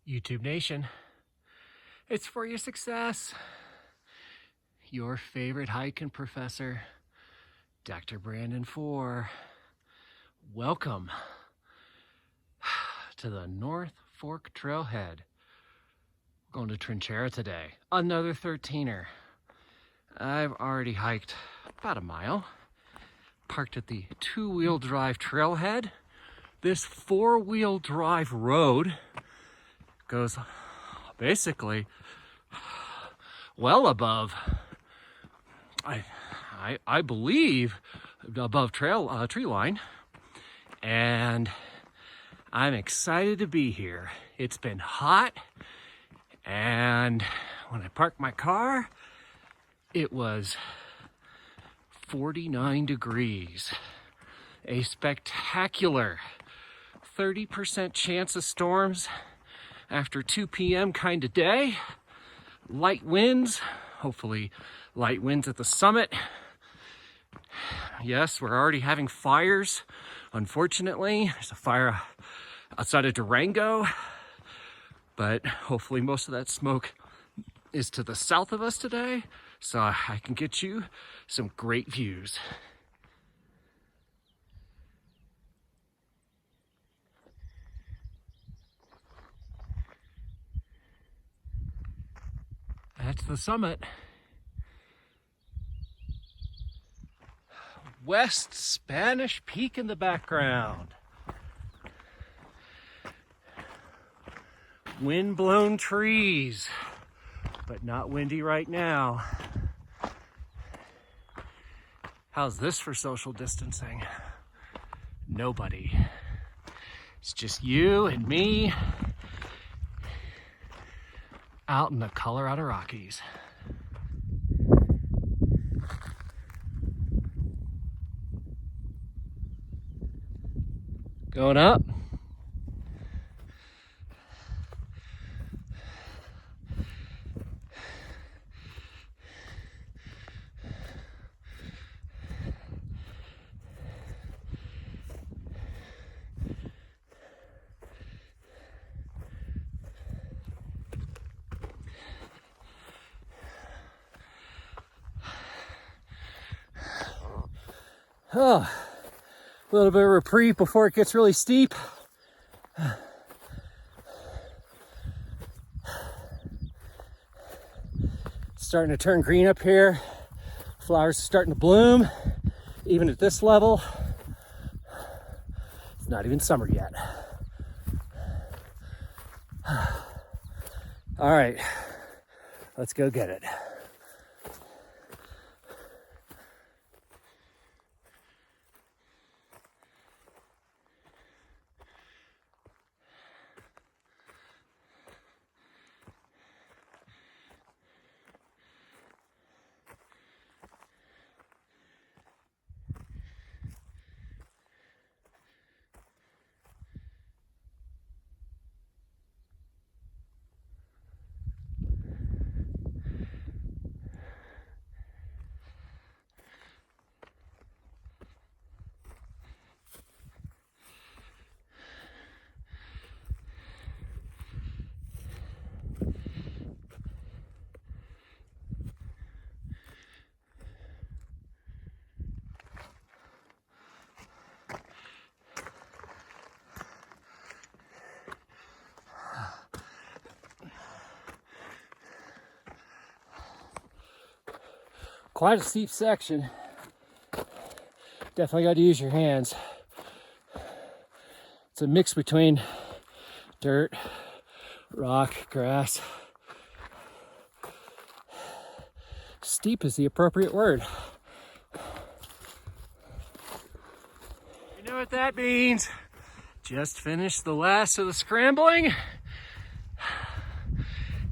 YouTube Nation, it's for your success. Your favorite hiking professor, Dr. Brandon 4. Welcome to the North Fork Trailhead. We're going to Trinchera today. Another 13er. I've already hiked about a mile. Parked at the two-wheel drive trailhead. This four-wheel drive road goes basically well above, I believe, above tree line, and I'm excited to be here. It's been hot, and when I parked my car, it was 49 degrees. A spectacular 30% chance of storms after 2 p.m. kind of day. Light winds, hopefully light winds at the summit. Yes, we're already having fires. Unfortunately, there's a fire outside of Durango, but hopefully most of that smoke is to the south of us today, so I can get you some great views. That's the summit. West Spanish Peak in the background. Wind-blown trees, but not windy right now. How's this for social distancing? Nobody. It's just you and me out in the Colorado Rockies. Going up. Oh, a little bit of reprieve before it gets really steep. It's starting to turn green up here. Flowers are starting to bloom, even at this level. It's not even summer yet. All right, let's go get it. Quite a steep section. Definitely got to use your hands. It's a mix between dirt, rock, grass. Steep is the appropriate word. You know what that means? Just finished the last of the scrambling,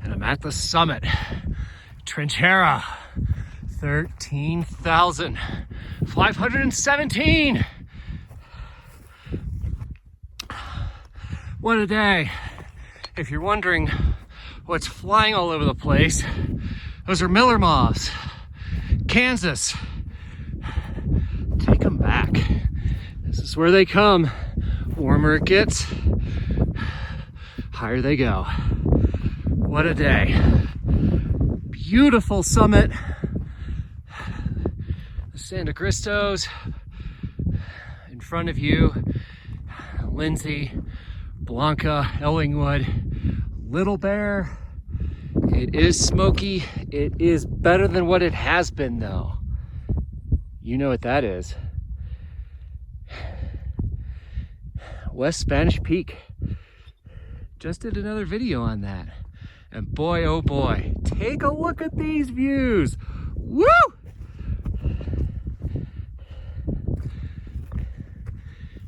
and I'm at the summit. Trinchera. 13,517. What a day. If you're wondering what's flying all over the place, those are miller moths. Kansas. Take them back. This is where they come. Warmer it gets, higher they go. What a day. Beautiful summit. The Santa Cristos in front of you. Lindsay, Blanca, Ellingwood, Little Bear. It is smoky. It is better than what it has been though. You know what that is. West Spanish Peak. Just did another video on that. And boy, oh boy, take a look at these views. Woo!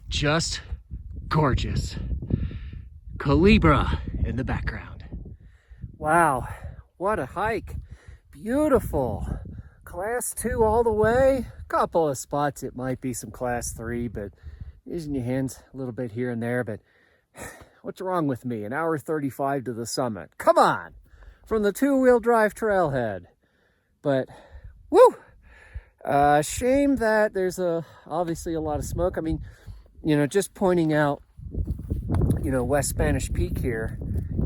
Just gorgeous. Culebra in the background. Wow, what a hike. Beautiful. Class 2 all the way. Couple of spots it might be some class 3, but using your hands a little bit here and there. But what's wrong with me? An hour 35 to the summit. Come on, from the 2-wheel drive trailhead. But woo! Shame that there's obviously a lot of smoke. I mean, you know, just pointing out, you know, West Spanish Peak here.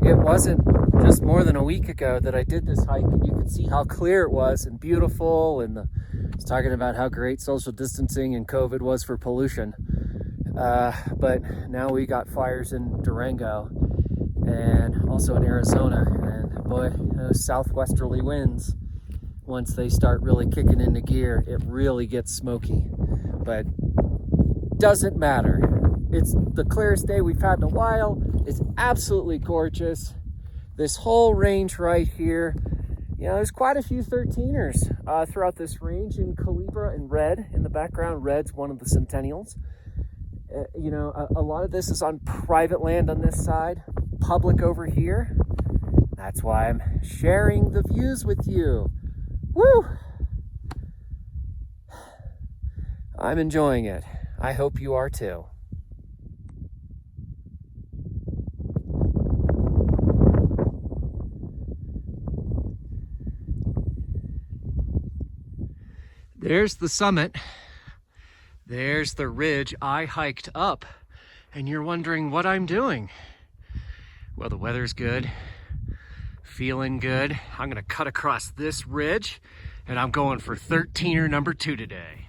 It wasn't just more than a week ago that I did this hike, and you could see how clear it was and beautiful. And it's talking about how great social distancing and COVID was for pollution. But now we got fires in Durango and also in Arizona. And boy, those southwesterly winds, once they start really kicking into gear, it really gets smoky. But doesn't matter. It's the clearest day we've had in a while. It's absolutely gorgeous. This whole range right here, you know, there's quite a few 13ers throughout this range in Culebra and Red in the background. Red's one of the Centennials. You know, a lot of this is on private land on this side, public over here. That's why I'm sharing the views with you. Woo! I'm enjoying it. I hope you are too. There's the summit. There's the ridge I hiked up. And you're wondering what I'm doing. Well, the weather's good. Feeling good. I'm gonna cut across this ridge and I'm going for 13er number 2 today.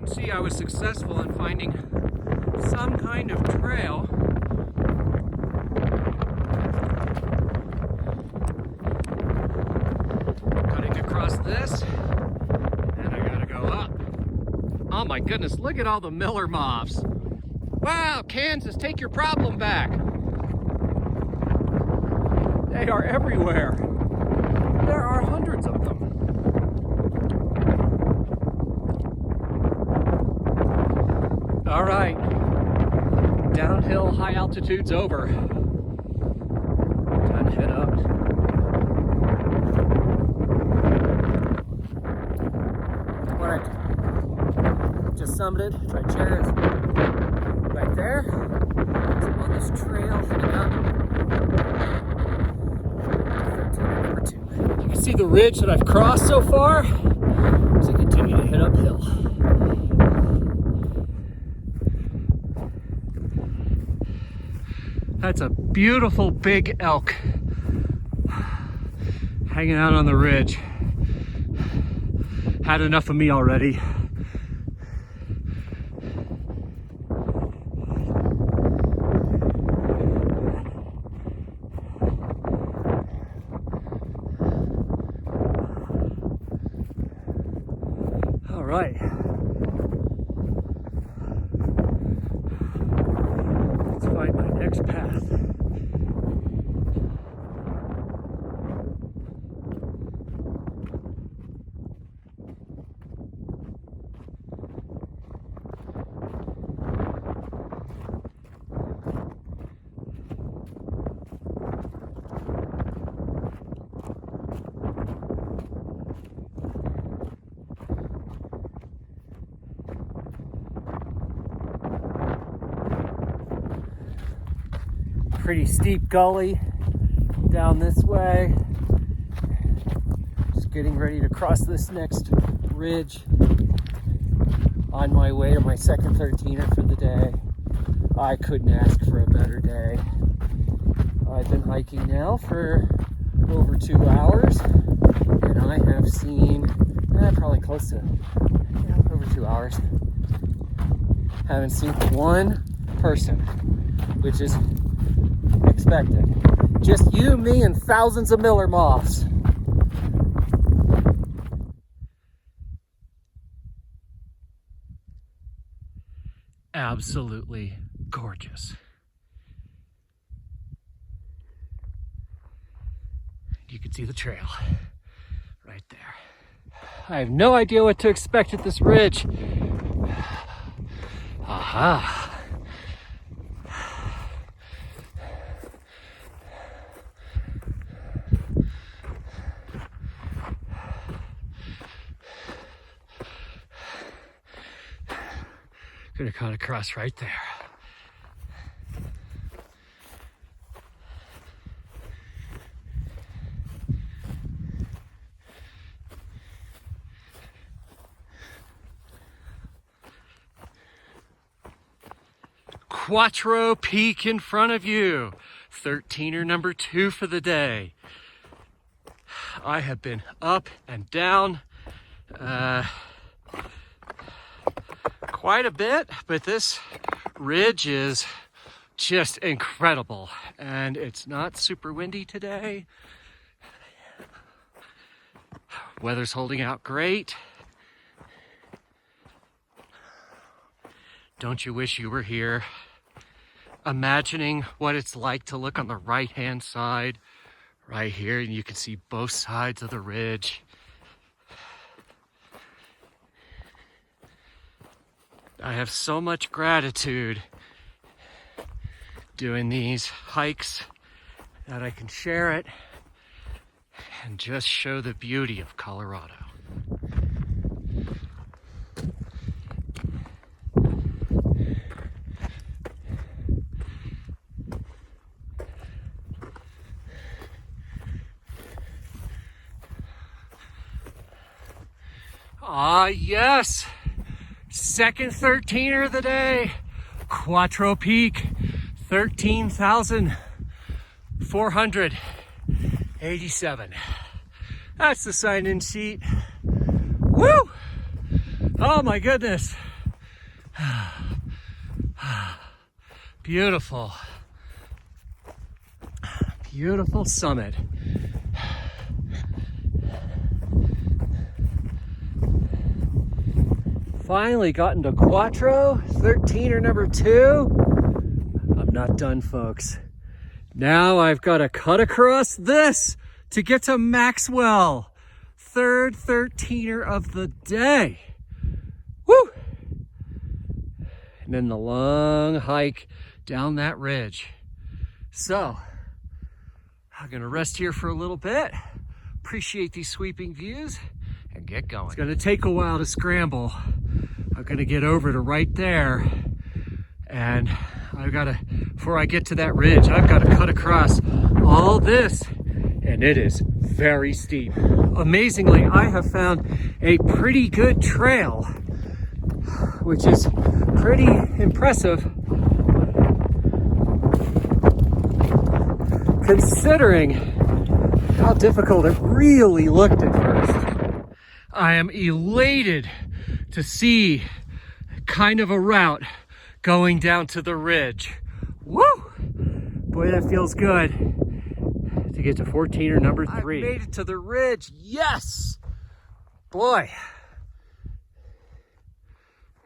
See, I was successful in finding some kind of trail. Cutting across this, and I gotta go up. Oh my goodness, look at all the Miller moths. Wow, Kansas, take your problem back. They are everywhere. There are hundreds of them. All right, downhill, high altitude's over. Time to head up. All right, just summited. Trinchera is right there. So I'm on this trail heading up. 13 number 2. You can see the ridge that I've crossed so far as I continue to head uphill. That's a beautiful big elk hanging out on the ridge. Had enough of me already. All right. Let's find my next path. Pretty steep gully, down this way. Just getting ready to cross this next ridge on my way to my second 13er for the day. I couldn't ask for a better day. I've been hiking now for over 2 hours, and I have seen probably close to over 2 hours. Haven't seen one person, which is expected. Just you, me, and thousands of miller moths. Absolutely gorgeous. You can see the trail right there. I have no idea what to expect at this ridge. Aha. Gonna cut across right there. Cuatro peak in front of you. 13er number 2 for the day. I have been up and down quite a bit, but this ridge is just incredible, and it's not super windy today. Weather's holding out great. Don't you wish you were here? Imagining what it's like to look on the right-hand side right here, and you can see both sides of the ridge. I have so much gratitude doing these hikes that I can share it and just show the beauty of Colorado. Ah, yes. Second 13er of the day. Cuatro Peak, 13,487. That's the sign-in sheet. Woo! Oh my goodness. Beautiful. Beautiful summit. Finally gotten to Cuatro, 13er number 2. I'm not done, folks. Now I've got to cut across this to get to Maxwell, third 13er of the day. Woo! And then the long hike down that ridge. So, I'm gonna rest here for a little bit, appreciate these sweeping views, and get going. It's gonna take a while to scramble. I'm gonna get over to right there, and before I get to that ridge, I've gotta cut across all this, and it is very steep. Amazingly, I have found a pretty good trail, which is pretty impressive, considering how difficult it really looked at first. I am elated to see kind of a route going down to the ridge. Woo! Boy, that feels good to get to 14er number 3. I made it to the ridge. Yes! Boy,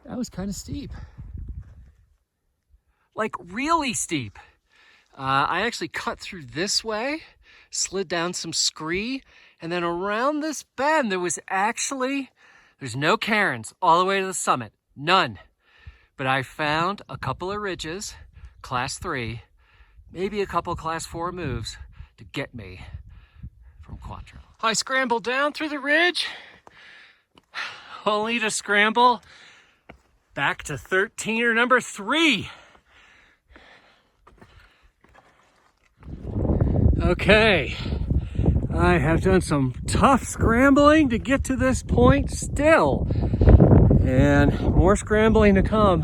that was kind of steep. Like really steep. I actually cut through this way, slid down some scree, and then around this bend there's no cairns all the way to the summit, none. But I found a couple of ridges, class 3, maybe a couple class 4 moves to get me from Cuatro. I scrambled down through the ridge, only to scramble back to 13er number 3. Okay, I have done some tough scrambling to get to this point still, and more scrambling to come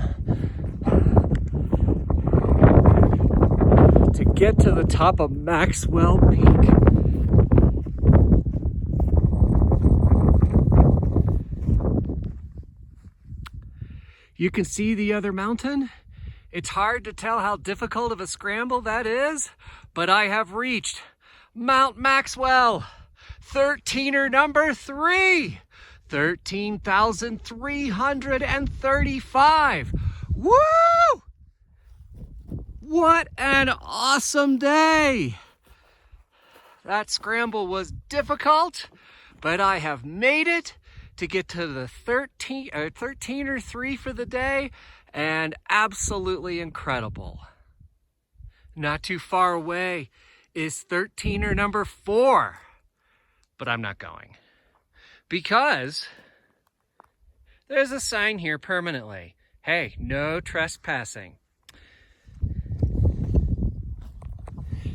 to get to the top of Maxwell Peak. You can see the other mountain. It's hard to tell how difficult of a scramble that is, but I have reached Mount Maxwell, 13er number 3, 13,335. Woo! What an awesome day! That scramble was difficult, but I have made it to get to the 13er 3 for the day, and absolutely incredible. Not too far away is 13er number 4, but I'm not going because there's a sign here permanently. Hey, no trespassing.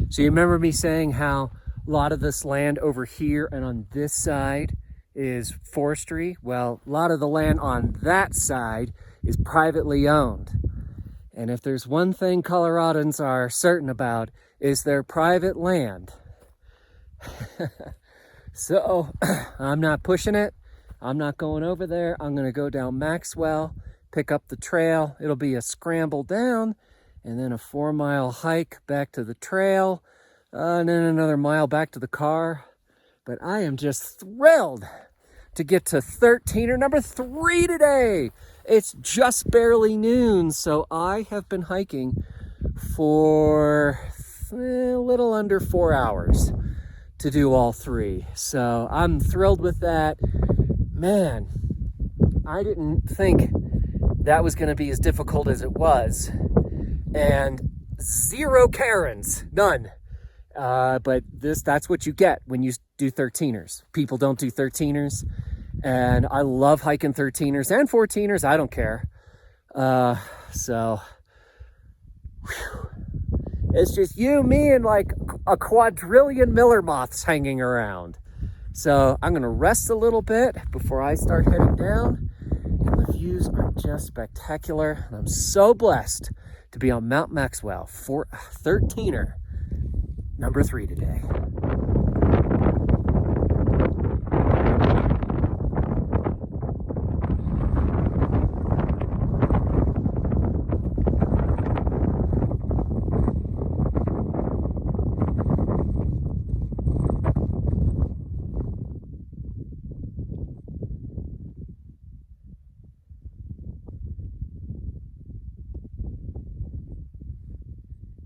So you remember me saying how a lot of this land over here and on this side is forestry? Well, a lot of the land on that side is privately owned. And if there's one thing Coloradans are certain about, is their private land. So I'm not pushing it. I'm not going over there. I'm gonna go down Maxwell, pick up the trail. It'll be a scramble down and then a 4-mile hike back to the trail, and then another mile back to the car. But I am just thrilled to get to 13er number 3 today. It's just barely noon, so I have been hiking for a little under 4 hours to do all 3. So I'm thrilled with that. Man, I didn't think that was gonna be as difficult as it was. And 0 Karens, none. But that's what you get when you do 13ers. People don't do 13ers. And I love hiking 13ers and 14ers. I don't care. So whew. It's just you, me, and like a quadrillion Miller moths hanging around. So I'm gonna rest a little bit before I start heading down. And the views are just spectacular. And I'm so blessed to be on Mount Maxwell for 13er number 3 today.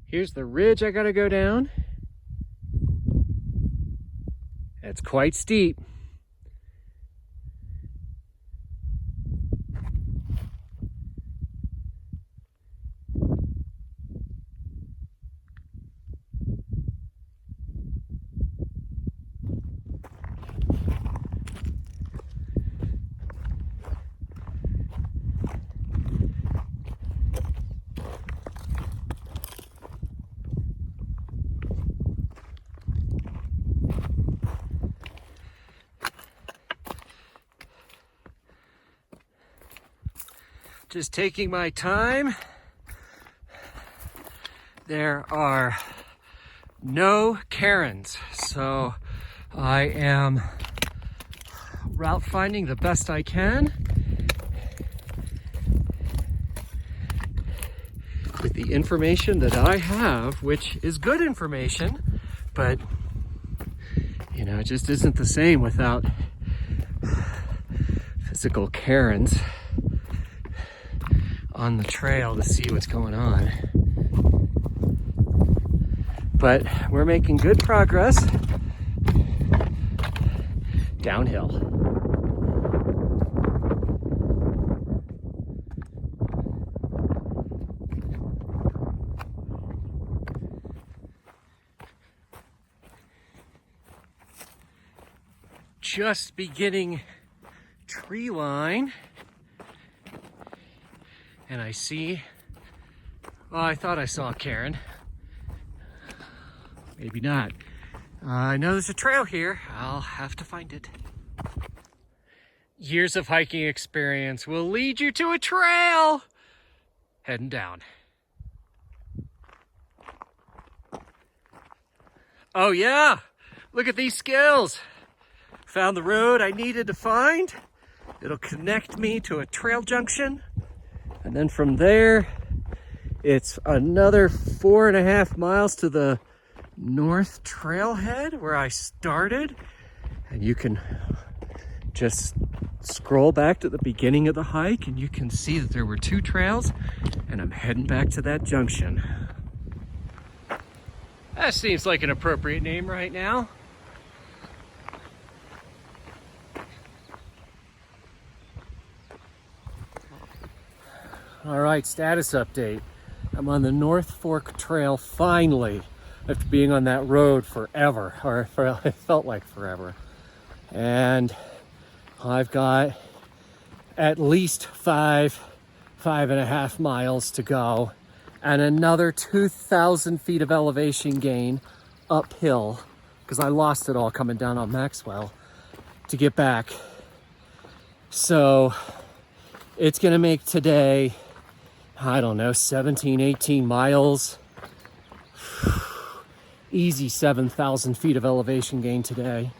Here's the ridge I gotta go down. It's quite steep. Just taking my time. There are no Karens, so I am route finding the best I can with the information that I have, which is good information, but you know, it just isn't the same without physical Karens on the trail to see what's going on. But we're making good progress downhill. Just beginning tree line. And I see, well, I thought I saw a Karen. Maybe not. I know there's a trail here. I'll have to find it. Years of hiking experience will lead you to a trail. Heading down. Oh yeah, look at these skills. Found the road I needed to find. It'll connect me to a trail junction. And then from there, it's another 4.5 miles to the north trailhead where I started. And you can just scroll back to the beginning of the hike and you can see that there were 2 trails, and I'm heading back to that junction. That seems like an appropriate name right now. All right, status update. I'm on the North Fork Trail finally, after being on that road forever, or it felt like forever. And I've got at least 5.5 miles to go, and another 2,000 feet of elevation gain uphill, because I lost it all coming down on Maxwell to get back. So it's gonna make today, I don't know, 17, 18 miles. Easy 7,000 feet of elevation gain today.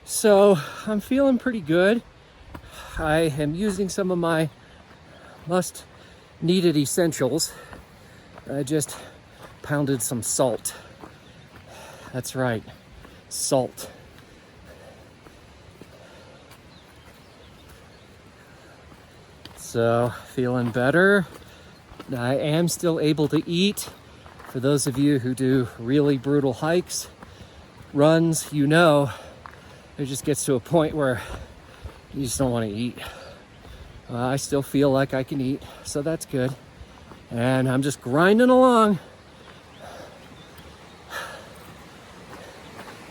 So I'm feeling pretty good. I am using some of my must needed essentials. I just pounded some salt. That's right, salt. So feeling better. I am still able to eat. For those of you who do really brutal hikes, runs, you know, it just gets to a point where you just don't want to eat. I still feel like I can eat, so that's good. And I'm just grinding along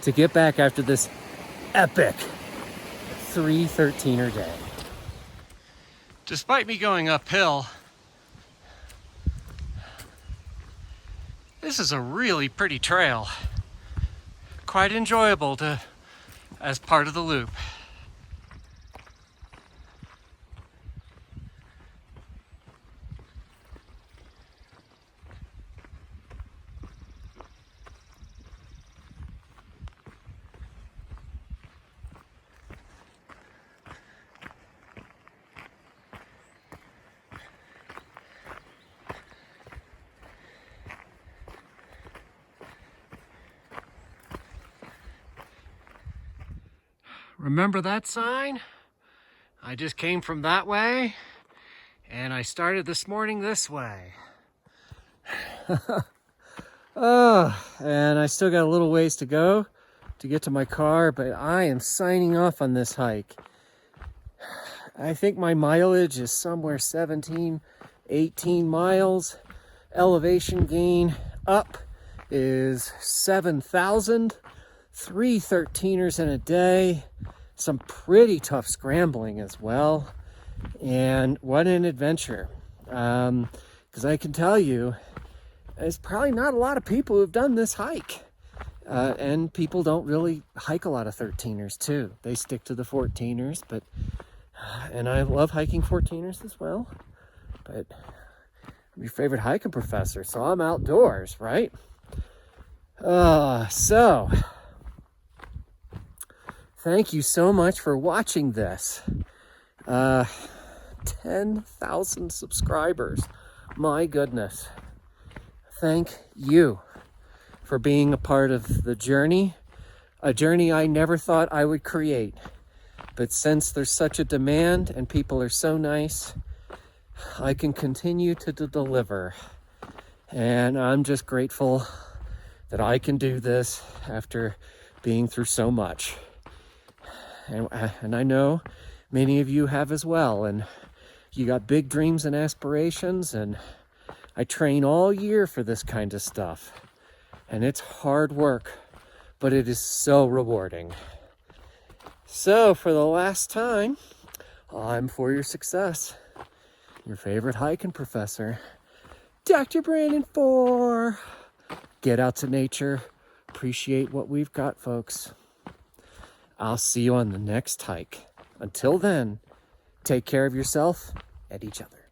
to get back after this epic 313er day. Despite me going uphill, this is a really pretty trail. Quite enjoyable as part of the loop. Remember that sign? I just came from that way, and I started this morning this way. And I still got a little ways to go to get to my car, but I am signing off on this hike. I think my mileage is somewhere 17, 18 miles. Elevation gain up is 7,000. 3 13ers in a day. Some pretty tough scrambling as well. And what an adventure. Because I can tell you, there's probably not a lot of people who've done this hike. And people don't really hike a lot of 13ers too. They stick to the 14ers, but and I love hiking 14ers as well. But I'm your favorite hiking professor, so I'm outdoors, right? So thank you so much for watching this. 10,000 subscribers. My goodness. Thank you for being a part of the journey. A journey I never thought I would create. But since there's such a demand and people are so nice, I can continue to deliver. And I'm just grateful that I can do this after being through so much. And I know many of you have as well. And you got big dreams and aspirations. And I train all year for this kind of stuff. And it's hard work, but it is so rewarding. So for the last time, I'm for your success. Your favorite hiking professor, Dr. Brandon 4. Get out to nature, appreciate what we've got, folks. I'll see you on the next hike. Until then, take care of yourself and each other.